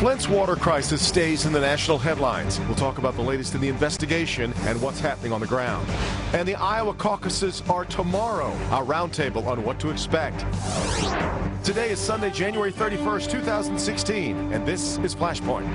Flint's water crisis stays in the national headlines. We'll talk about the latest in the investigation and what's happening on the ground. And the Iowa caucuses are tomorrow. Our roundtable on what to expect. Today is Sunday, January 31st, 2016, and this is Flashpoint.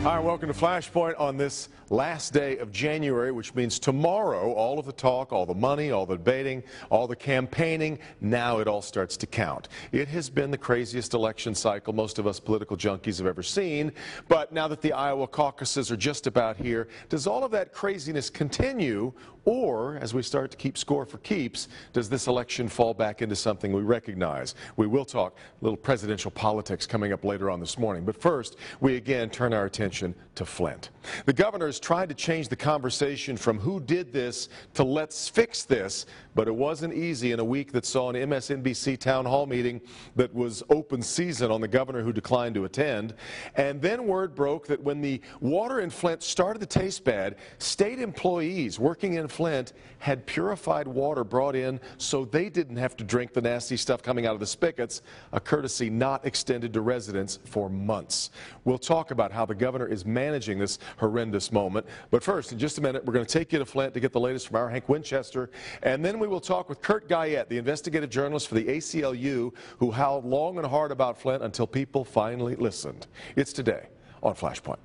Hi, welcome to Flashpoint on this last day of January, which means tomorrow, all of the talk, all the money, all the debating, all the campaigning, now it all starts to count. It has been the craziest election cycle most of us political junkies have ever seen, but now that the Iowa caucuses are just about here, does all of that craziness continue, or, as we start to keep score for keeps, does this election fall back into something we recognize? We will talk a little presidential politics coming up later on this morning, but first, we again turn our attention to Flint. The governor has tried to change the conversation from who did this to let's fix this, but it wasn't easy in a week that saw an MSNBC town hall meeting that was open season on the governor who declined to attend. And then word broke that when the water in Flint started to taste bad, state employees working in Flint had purified water brought in so they didn't have to drink the nasty stuff coming out of the spigots, a courtesy not extended to residents for months. We'll talk about how the governor is managing this horrendous moment. But first, in just a minute, we're going to take you to Flint to get the latest from our Hank Winchester. And then we will talk with Kurt Guyette, the investigative journalist for the ACLU, who howled long and hard about Flint until people finally listened. It's today on Flashpoint.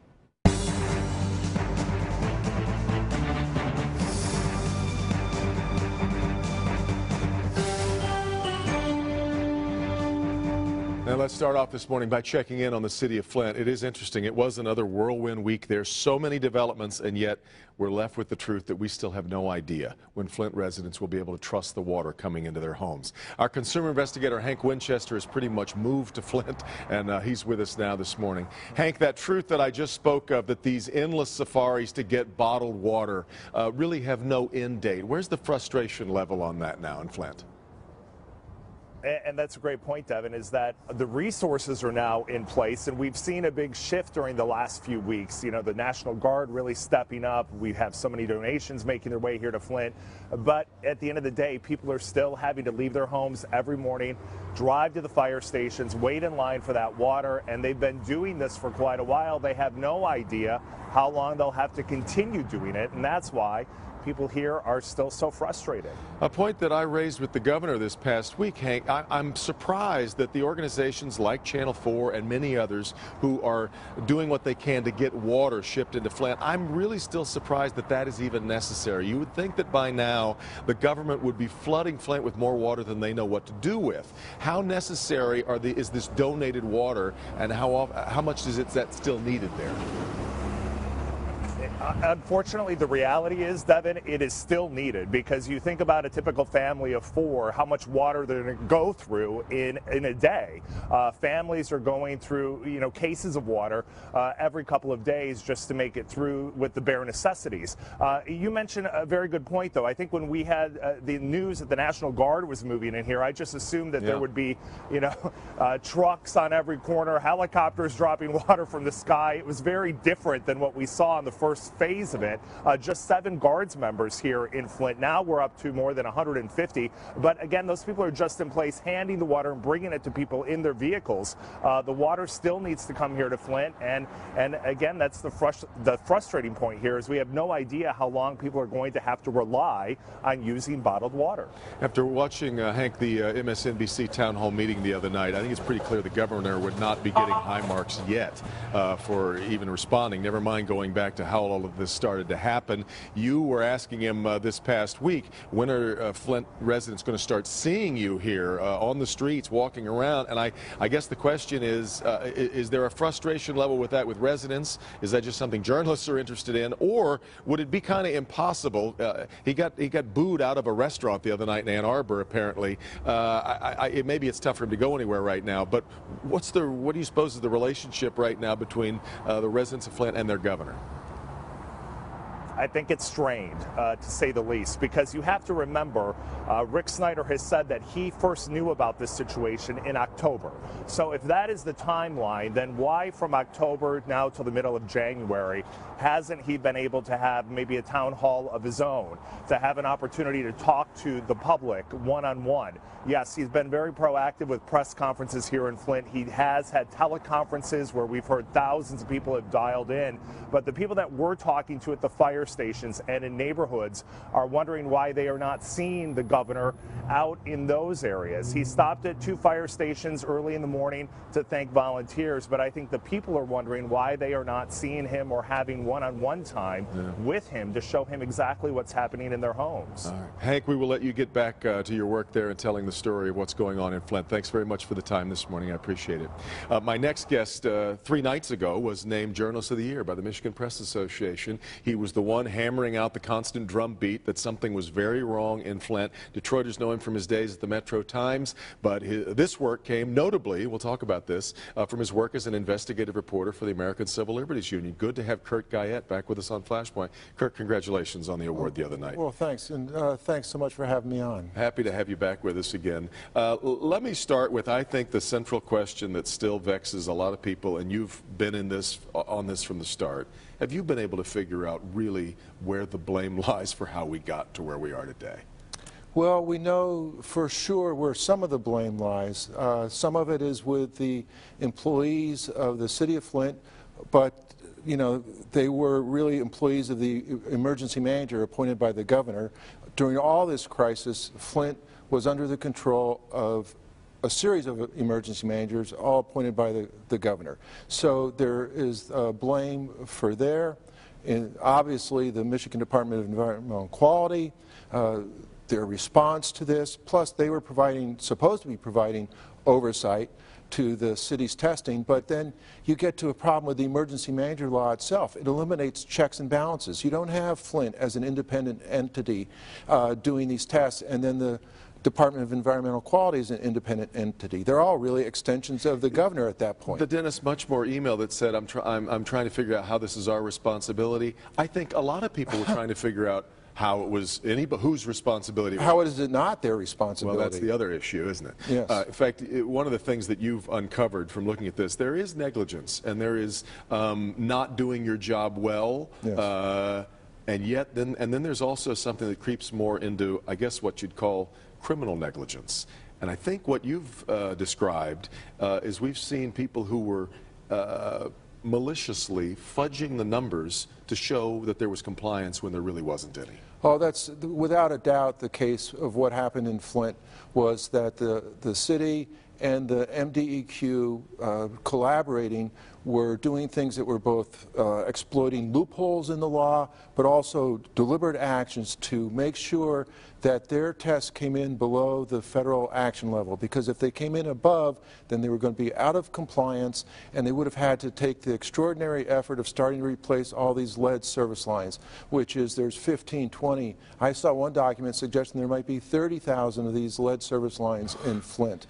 Now let's start off this morning by checking in on the city of Flint. It is interesting. It was another whirlwind week. There's so many developments, and yet we're left with the truth that we still have no idea when Flint residents will be able to trust the water coming into their homes. Our consumer investigator, Hank Winchester, has pretty much moved to Flint, and he's with us now this morning. Hank, that truth that I just spoke of, that these endless safaris to get bottled water really have no end date. Where's the frustration level on that now in Flint? And that's a great point, Devin, is that the resources are now in place, and we've seen a big shift during the last few weeks. You know, the National Guard really stepping up. We have so many donations making their way here to Flint. But at the end of the day, people are still having to leave their homes every morning, drive to the fire stations, wait in line for that water, and they've been doing this for quite a while. They have no idea how long they'll have to continue doing it, and that's why people here are still so frustrated. A point that I raised with the governor this past week, Hank, I'm surprised that the organizations like Channel 4 and many others who are doing what they can to get water shipped into Flint, I'm really still surprised that that is even necessary. You would think that by now the government would be flooding Flint with more water than they know what to do with. How necessary is this donated water, and how much is that still needed there? Unfortunately, the reality is, Devin, it is still needed, because you think about a typical family of four, how much water they're going to go through in a day. Families are going through, cases of water every couple of days just to make it through with the bare necessities. You mentioned a very good point, though. I think when we had the news that the National Guard was moving in here, I just assumed that there would be, trucks on every corner, helicopters dropping water from the sky. It was very different than what we saw in the first phase of it. Just 7 Guards members here in Flint. Now we're up to more than 150. But again, those people are just in place handing the water and bringing it to people in their vehicles. The water still needs to come here to Flint. And again, that's the frustrating point here, is we have no idea how long people are going to have to rely on using bottled water. After watching, Hank, the MSNBC town hall meeting the other night, I think it's pretty clear the governor would not be getting high marks yet for even responding, never mind going back to how all of this started to happen. You were asking him this past week, when are Flint residents going to start seeing you here on the streets, walking around? And I guess the question is there a frustration level with that with residents? Is that just something journalists are interested in? Or would it be kind of impossible? He got booed out of a restaurant the other night in Ann Arbor, apparently. Maybe it's tough for him to go anywhere right now, but what do you suppose is the relationship right now between the residents of Flint and their governor? I think it's strained, to say the least, because you have to remember Rick Snyder has said that he first knew about this situation in October. So if that is the timeline, then why from October now till the middle of January hasn't he been able to have maybe a town hall of his own, to have an opportunity to talk to the public one-on-one? Yes, he's been very proactive with press conferences here in Flint. He has had teleconferences where we've heard thousands of people have dialed in, but the people that we're talking to at the fire stations and in neighborhoods are wondering why they are not seeing the governor out in those areas. He stopped at 2 fire stations early in the morning to thank volunteers, but I think the people are wondering why they are not seeing him or having one-on-one time with him to show him exactly what's happening in their homes. All right. Hank, we will let you get back to your work there and telling the story of what's going on in Flint. Thanks very much for the time this morning. I appreciate it. My next guest 3 nights ago was named Journalist of the Year by the Michigan Press Association. He was the one hammering out the constant drumbeat that something was very wrong in Flint. Detroiters know him from his days at the Metro Times, but this work came notably, we'll talk about this, from his work as an investigative reporter for the American Civil Liberties Union. Good to have Kurt Guyette back with us on Flashpoint. Kurt, congratulations on the award the other night. Well, thanks, and thanks so much for having me on. Happy to have you back with us again. Let me start with, I think, the central question that still vexes a lot of people, and you've been on this from the start. Have you been able to figure out really where the blame lies for how we got to where we are today? Well, we know for sure where some of the blame lies. Some of it is with the employees of the city of Flint, but you know, they were really employees of the emergency manager appointed by the governor. During all this crisis, Flint was under the control of a series of emergency managers, all appointed by the governor. So there is blame for there. And obviously, the Michigan Department of Environmental Quality, their response to this, plus they were supposed to be providing oversight to the city's testing, but then you get to a problem with the emergency manager law itself. It eliminates checks and balances. You don't have Flint as an independent entity doing these tests, and then the Department of Environmental Quality is an independent entity. They're all really extensions of the governor at that point. The Dennis Muchmore email that said, I'm trying to figure out how this is our responsibility. I think a lot of people were trying to figure out how it was whose responsibility it was. How is it not their responsibility? Well, that's the other issue, isn't it? Yes. In fact, one of the things that you've uncovered from looking at this, there is negligence, and there is not doing your job well. Yes. And then there's also something that creeps more into, I guess, what you'd call criminal negligence. And I think what you've described is we've seen people who were maliciously fudging the numbers to show that there was compliance when there really wasn't any. Oh, that's without a doubt the case of what happened in Flint, was that the city and the MDEQ collaborating were doing things that were both exploiting loopholes in the law, but also deliberate actions to make sure that their tests came in below the federal action level, because if they came in above, then they were going to be out of compliance, and they would have had to take the extraordinary effort of starting to replace all these lead service lines, which is there's 15, 20. I saw one document suggesting there might be 30,000 of these lead service lines in Flint,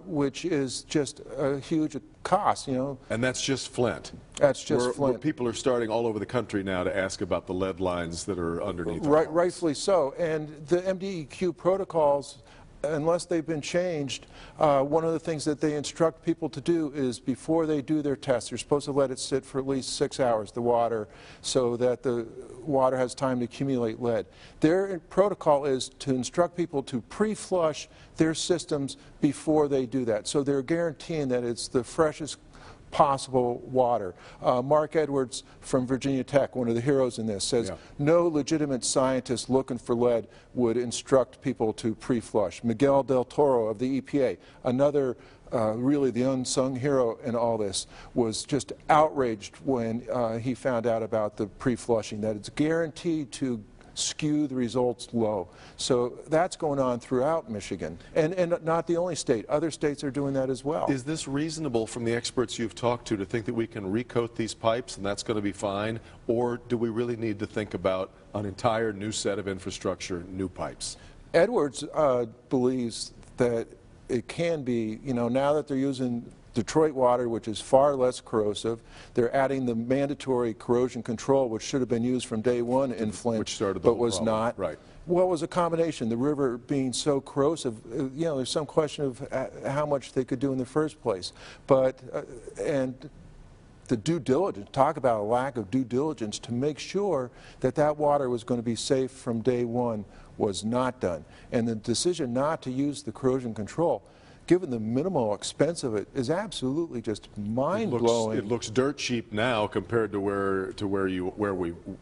which is just a huge cost, you know. And that's just Flint. That's just Flint. Where people are starting all over the country now to ask about the lead lines that are underneath. Rightfully so. And the MDEQ protocols, unless they've been changed, one of the things that they instruct people to do is before they do their test, they're supposed to let it sit for at least 6 hours, the water, so that the water has time to accumulate lead. Their protocol is to instruct people to pre-flush their systems before they do that. So they're guaranteeing that it's the freshest possible water. Mark Edwards from Virginia Tech, one of the heroes in this, says no legitimate scientist looking for lead would instruct people to pre-flush. Miguel Del Toro of the EPA, another really the unsung hero in all this, was just outraged when he found out about the pre-flushing, that it's guaranteed to skew the results low. So that's going on throughout Michigan, and not the only state. Other states are doing that as well. Is this reasonable from the experts you've talked to think that we can recoat these pipes and that's going to be fine, or do we really need to think about an entire new set of infrastructure, new pipes? Edwards believes that it can be, you know, now that they're using Detroit water, which is far less corrosive. They're adding the mandatory corrosion control, which should have been used from day one in Flint, which started the but whole was problem. not. Right. Well, it was a combination. The river being so corrosive, you know, there's some question of how much they could do in the first place. But, and the due diligence, talk about a lack of due diligence to make sure that that water was going to be safe from day one was not done. And the decision not to use the corrosion control, given the minimal expense of it, is absolutely just mind-blowing. It looks dirt cheap now compared to where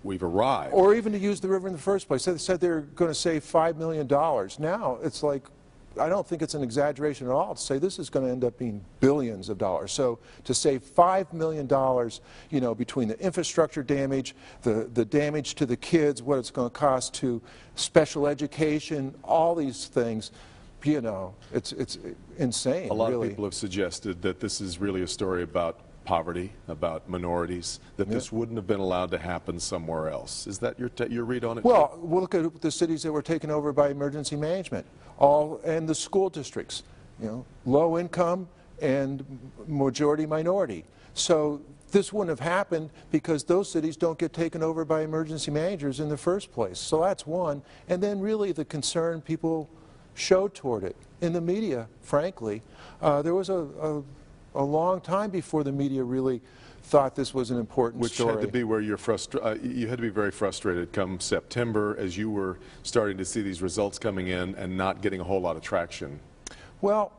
we've arrived. Or even to use the river in the first place. They said they're going to save $5 million. Now it's like, I don't think it's an exaggeration at all to say this is going to end up being billions of dollars. So to save $5 million, you know, between the infrastructure damage, the damage to the kids, what it's going to cost to special education, all these things, you know, it's insane. A lot really. of people have suggested that this is really a story about poverty, about minorities, that this wouldn't have been allowed to happen somewhere else. Is that your read on it? Well, we'll look at the cities that were taken over by emergency management, and the school districts, you know, low income and majority minority. So this wouldn't have happened because those cities don't get taken over by emergency managers in the first place. So that's one. And then really the concern people showed toward it in the media, frankly. There was a long time before the media really thought this was an important story. Which had to be where you had to be very frustrated come September as you were starting to see these results coming in and not getting a whole lot of traction. Well,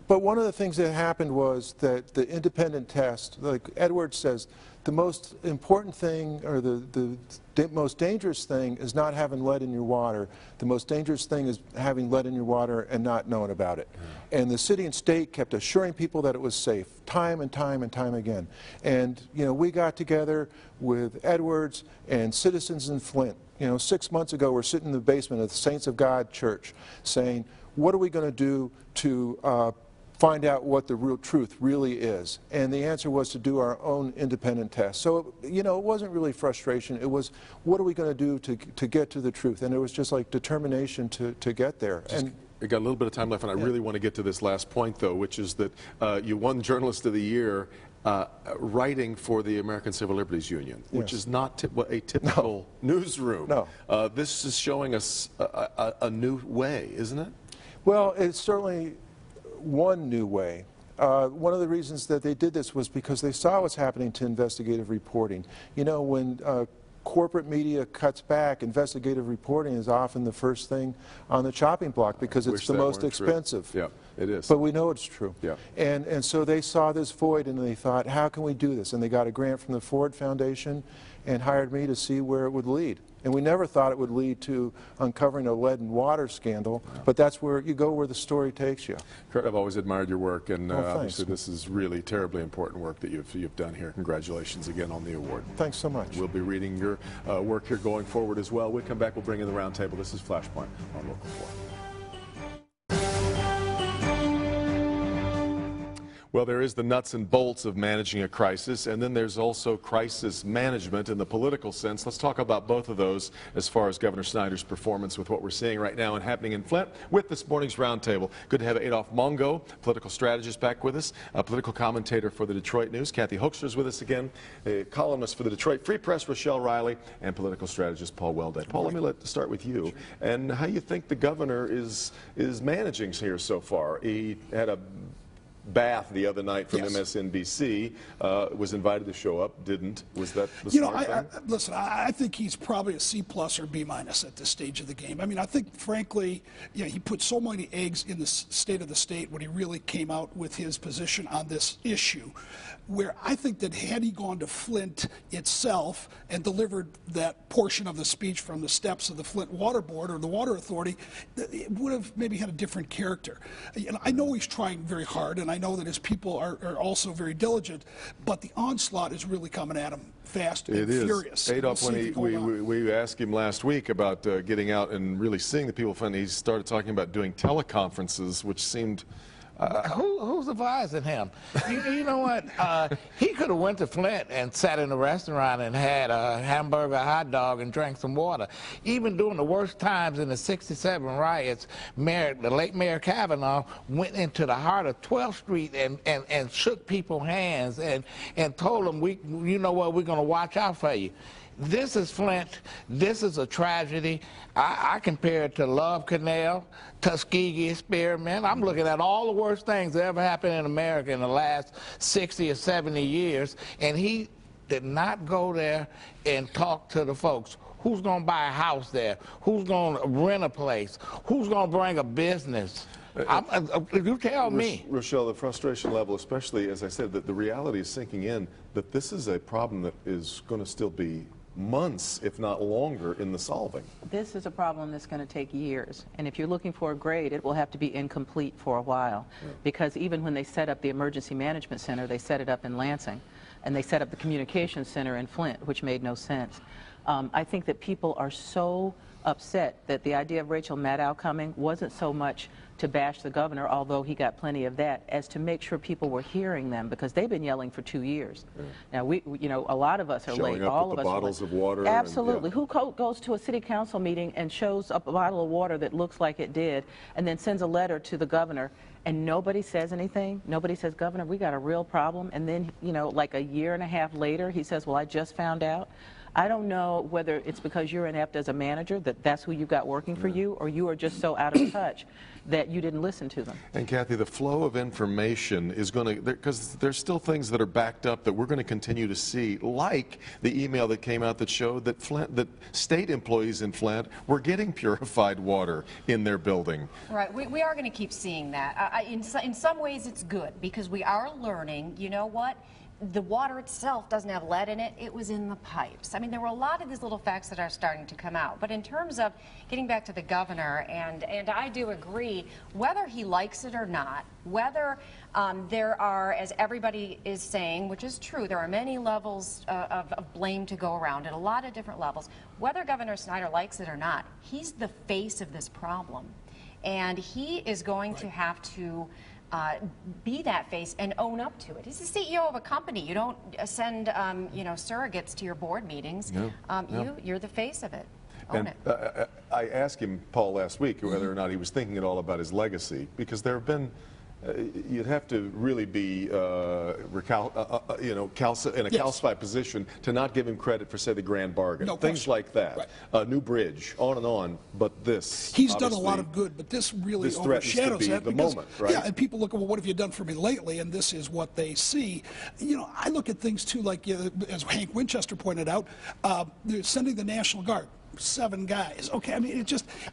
but one of the things that happened was that the independent test, like Edwards says, the most important thing, or the most dangerous thing, is not having lead in your water. The most dangerous thing is having lead in your water and not knowing about it. And the city and state kept assuring people that it was safe, time and time and time again. And, you know, we got together with Edwards and citizens in Flint. You know, 6 months ago, we're sitting in the basement of the Saints of God Church saying, what are we going to do to find out what the real truth really is? And the answer was to do our own independent test. So, you know, it wasn't really frustration. It was, what are we going to do to get to the truth? And it was just like determination to get there. We got a little bit of time left, and I really want to get to this last point, though, which is that you won Journalist of the Year writing for the American Civil Liberties Union, which is not a typical newsroom. No. This is showing us a new way, isn't it? Well, it's certainly one new way. One of the reasons that they did this was because they saw what's happening to investigative reporting. You know, when corporate media cuts back, investigative reporting is often the first thing on the chopping block because it's the most expensive. True. Yeah, it is. But we know it's true. Yeah. And so they saw this void and they thought, how can we do this? And they got a grant from the Ford Foundation and hired me to see where it would lead. And we never thought it would lead to uncovering a lead and water scandal, but that's where you go, where the story takes you. Kurt, I've always admired your work, and Oh, obviously this is really terribly important work that you've done here. Congratulations again on the award. Thanks so much. We'll be reading your work here going forward as well. We'll come back, we'll bring in the roundtable. This is Flashpoint on Local 4. Well, there is the nuts and bolts of managing a crisis, and then there's also crisis management in the political sense. Let's talk about both of those as far as Governor Snyder's performance with what we're seeing right now and happening in Flint with this morning's roundtable. Good to have Adolph Mongo, political strategist, back with us, a political commentator for the Detroit News. Kathy Hoekster's with us again, a columnist for the Detroit Free Press, Rochelle Riley, and political strategist Paul Welday. Paul, let me start with you, and how you think the governor is managing here so far. He had a bath the other night from MSNBC, was invited to show up, didn't. Was that the smart thing? Listen, I think he's probably a C+ or B- at this stage of the game. I mean, I think, frankly, he put so many eggs in the state of the state when he really came out with his position on this issue, where I think that had he gone to Flint itself and delivered that portion of the speech from the steps of the Flint Water Board or the Water Authority, it would have maybe had a different character. And I know he's trying very hard, and I know that his people are also very diligent, but the onslaught is really coming at him fast and furious. Adolph, when we asked him last week about getting out and really seeing the people, he started talking about doing teleconferences, which seemed... Who's advising him? You know what? He could have went to Flint and sat in a restaurant and had a hamburger, a hot dog, and drank some water. Even during the worst times in the '67 riots, the late Mayor Kavanaugh went into the heart of 12th Street and shook people's hands and told them, you know what, we're going to watch out for you. This is Flint. This is a tragedy. I compare it to Love Canal, Tuskegee experiment. I'm looking at all the worst things that ever happened in America in the last 60 or 70 years, and he did not go there and talk to the folks. Who's going to buy a house there? Who's going to rent a place? Who's going to bring a business? You tell me. Rochelle, the frustration level, especially, as I said, that the reality is sinking in, that this is a problem that is going to still be months, if not longer, in the solving. This is a problem that's going to take years. And if you're looking for a grade, it will have to be incomplete for a while. Yeah. Because even when they set up the Emergency Management Center, they set it up in Lansing. And they set up the Communications Center in Flint, which made no sense. I think that people are so upset that the idea of Rachel Maddow coming wasn't so much to bash the governor, although he got plenty of that, as to make sure people were hearing them, because they've been yelling for 2 years. Now, you know, a lot of us are late. All of us bottles of water. Absolutely. And, yeah. Who goes to a city council meeting and shows up a bottle of water that looks like it did, and then sends a letter to the governor, and nobody says anything? Nobody says, Governor, we got a real problem. And then, you know, like a year and a half later, he says, well, I just found out. I don't know whether it's because you're inept as a manager, that's who you got working for you, or you are just so out of touch that you didn't listen to them. And Kathy, the flow of information is going to, because there's still things that are backed up that we're going to continue to see, like the email that came out that showed that that state employees in Flint were getting purified water in their building. Right, we are going to keep seeing that. In some ways it's good, because we are learning, you know what? The water itself doesn't have lead in it, it was in the pipes. I mean, there were a lot of these little facts that are starting to come out. But in terms of getting back to the governor, and I do agree, whether he likes it or not, whether there are, as everybody is saying, which is true, there are many levels of blame to go around at a lot of different levels. Whether Governor Snyder likes it or not, he's the face of this problem. And he is going to have to be that face and own up to it. He's the CEO of a company. You don't send, you know, surrogates to your board meetings. No. You're the face of it. Own it. I asked him, Paul, last week whether or not he was thinking at all about his legacy, because there have been, you'd have to really be, you know, in a calcified position to not give him credit for, say, the Grand Bargain. No things question. like that. Right. New bridge, on and on. But this, he's done a lot of good, but this really overshadows that. The moment, right? Yeah, and people look at, well, what have you done for me lately? And this is what they see. You know, I look at things too, like as Hank Winchester pointed out, they're sending the National Guard. 7 guys. Okay, I mean,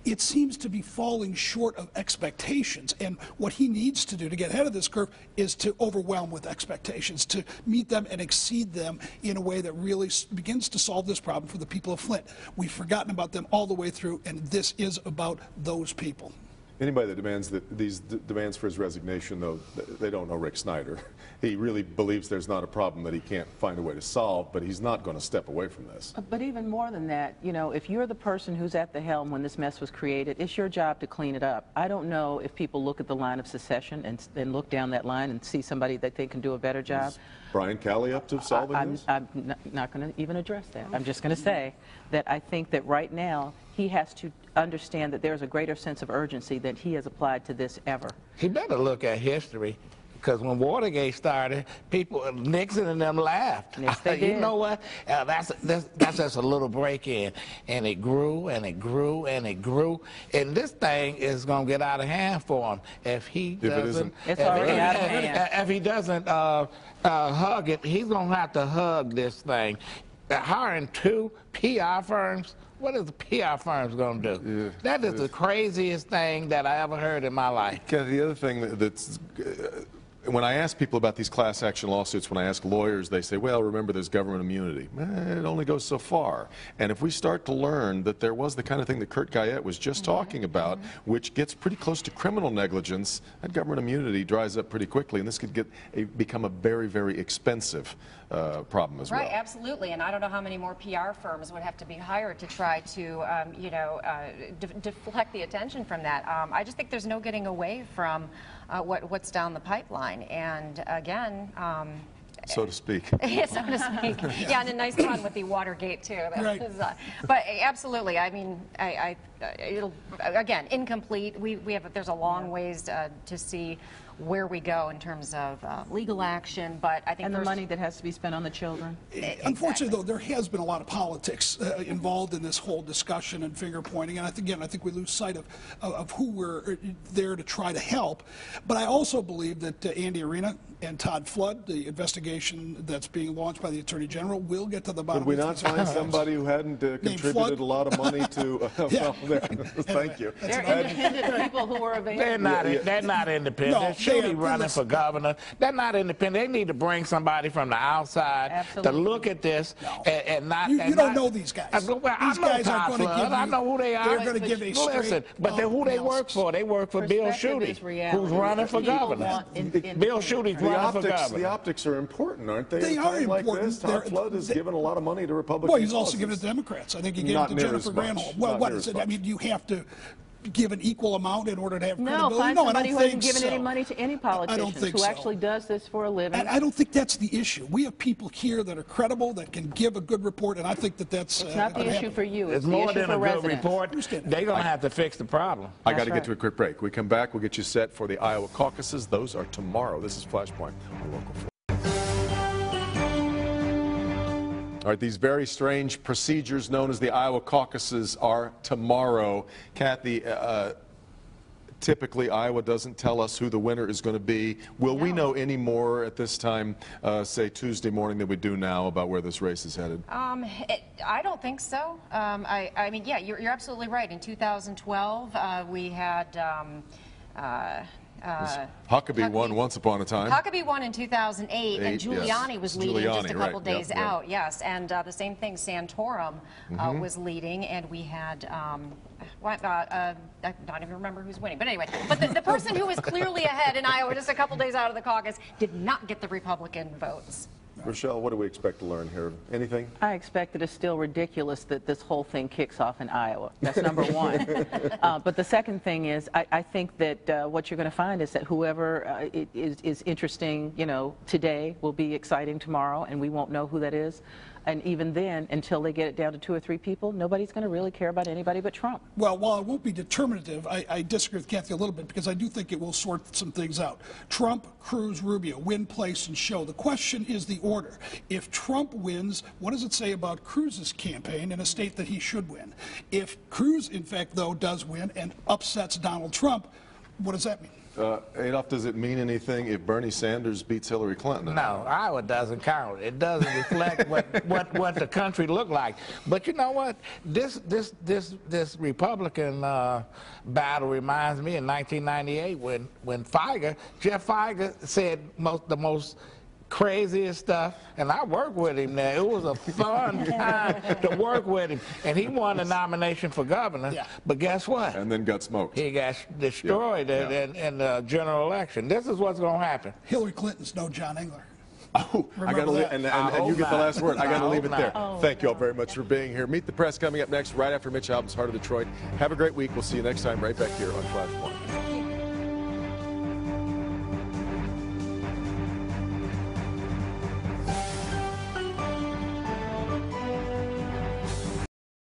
it seems to be falling short of expectations, and what he needs to do to get ahead of this curve is to overwhelm with expectations, to meet them and exceed them in a way that really begins to solve this problem for the people of Flint. We've forgotten about them all the way through, and this is about those people. Anybody that demands these demands for his resignation, though, they don't know Rick Snyder. He really believes there's not a problem that he can't find a way to solve, but he's not going to step away from this. But even more than that, you know, if you're the person who's at the helm when this mess was created, it's your job to clean it up. I don't know if people look at the line of secession and look down that line and see somebody that they can do a better job. Is Brian Calley up to solving this? I'm not going to even address that. I'm just going to say that I think that right now he has to understand that there's a greater sense of urgency that he has applied to this ever. He better look at history, because when Watergate started, Nixon and them laughed. Yes, they did. You know what? That's just a little break-in, and it grew and it grew and it grew, and this thing is going to get out of hand for him if he doesn't. It's already out of hand. If he doesn't hug it, he's going to have to hug this thing. Hiring 2 PR firms. What is the PR firms going to do? Yeah, that is the craziest thing that I ever heard in my life. The other thing that's when I ask people about these class action lawsuits, when I ask lawyers, they say, well, remember, there's government immunity. It only goes so far. And if we start to learn that there was the kind of thing that Kurt Guyette was just talking about, which gets pretty close to criminal negligence, that government immunity dries up pretty quickly, and this could become a very, very expensive problem as well. Right, absolutely. And I don't know how many more PR firms would have to be hired to try to, you know, deflect the attention from that. I just think there's no getting away from what's down the pipeline. And again, so to speak. Yeah, so to speak. Yeah, and a nice pun with the Watergate too. That right. was, but absolutely, I mean, it'll again incomplete. There's a long ways to see where we go in terms of legal action. But I think And the money that has to be spent on the children. Unfortunately, though, there has been a lot of politics involved in this whole discussion and finger pointing, and I think we lose sight of who we're there to try to help. But I also believe that Andy Arena and Todd Flood, the investigation that's being launched by the Attorney General, will get to the bottom Could we of not these find crimes. somebody who hadn't contributed Flood? a lot of money to? Yeah. Thank you. They're independent people who are available. They're not independent. No, Shooty they are. running for governor. They're not independent. They need to bring somebody from the outside Absolutely. to look at this and not. You and don't not, know these guys. I These know guys aren't Todd going to Flood. give you. I know who they are. They're going to give a straight. Listen, but they're who they work analysis. for. They work for Bill Perspective is Shooty, reality. who's running for People governor. want Bill Shooty's running for governor. The optics are important, aren't they? They At a are time like important. this, Todd Flood has given a lot of money to Republicans. Well, he's also given it to Democrats. I think he gave Not it to near as Jennifer much. Granholm. Well, Not what near is as it? I much. mean, you have to give an equal amount in order to have No, credibility. find No, I somebody don't who hasn't think given so. any money to any politicians think who so. actually does this for a living. I don't think that's the issue. We have people here that are credible, that can give a good report, and I think that that's It's not the gonna issue happen. for you. It's It's the more issue than for a good residents. report. Understand. They're going to have to fix the problem. I got to That's get right. to a quick break. We come back, we'll get you set for the Iowa caucuses. Those are tomorrow. This is Flashpoint on Local 4. All right, these very strange procedures known as the Iowa caucuses are tomorrow. Kathy, typically Iowa doesn't tell us who the winner is going to be. Will we know any more at this time, say Tuesday morning, than we do now about where this race is headed? I don't think so. I mean, yeah, you're absolutely right. In 2012, we had Huckabee won once upon a time. Huckabee won in 2008, and Giuliani was leading just a couple days out. Yes, and the same thing, Santorum was leading, and we had. I don't even remember who's winning, but anyway. But the person who was clearly ahead in Iowa, just a couple days out of the caucus, did not get the Republican votes. Rochelle, what do we expect to learn here? Anything? I expect that it's still ridiculous that this whole thing kicks off in Iowa. That's number one. But the second thing is, I think that what you're going to find is that whoever is interesting, today will be exciting tomorrow, and we won't know who that is. And even then, until they get it down to 2 or 3 people, nobody's going to really care about anybody but Trump. Well, while it won't be determinative, I disagree with Kathy a little bit because I do think it will sort some things out. Trump, Cruz, Rubio, win, place, and show. The question is the order. If Trump wins, what does it say about Cruz's campaign in a state that he should win? If Cruz, in fact, though, does win and upsets Donald Trump, what does that mean? Adolph, does it mean anything if Bernie Sanders beats Hillary Clinton? No, Iowa doesn't count. It doesn't reflect what the country looked like. But you know what? This Republican battle reminds me of 1998 when Jeff Feiger said the most craziest stuff, and I worked with him there. It was a fun time to work with him, and he won the nomination for governor. Yeah. But guess what? And then got smoked. He got destroyed in the general election. This is what's going to happen. Hillary Clinton's no John Engler. Oh, I got to leave, and you get the last word. I got to leave it there. Thank you all very much for being here. Meet the Press coming up next, right after Mitch Albom's Heart of Detroit. Have a great week. We'll see you next time right back here on Flashpoint.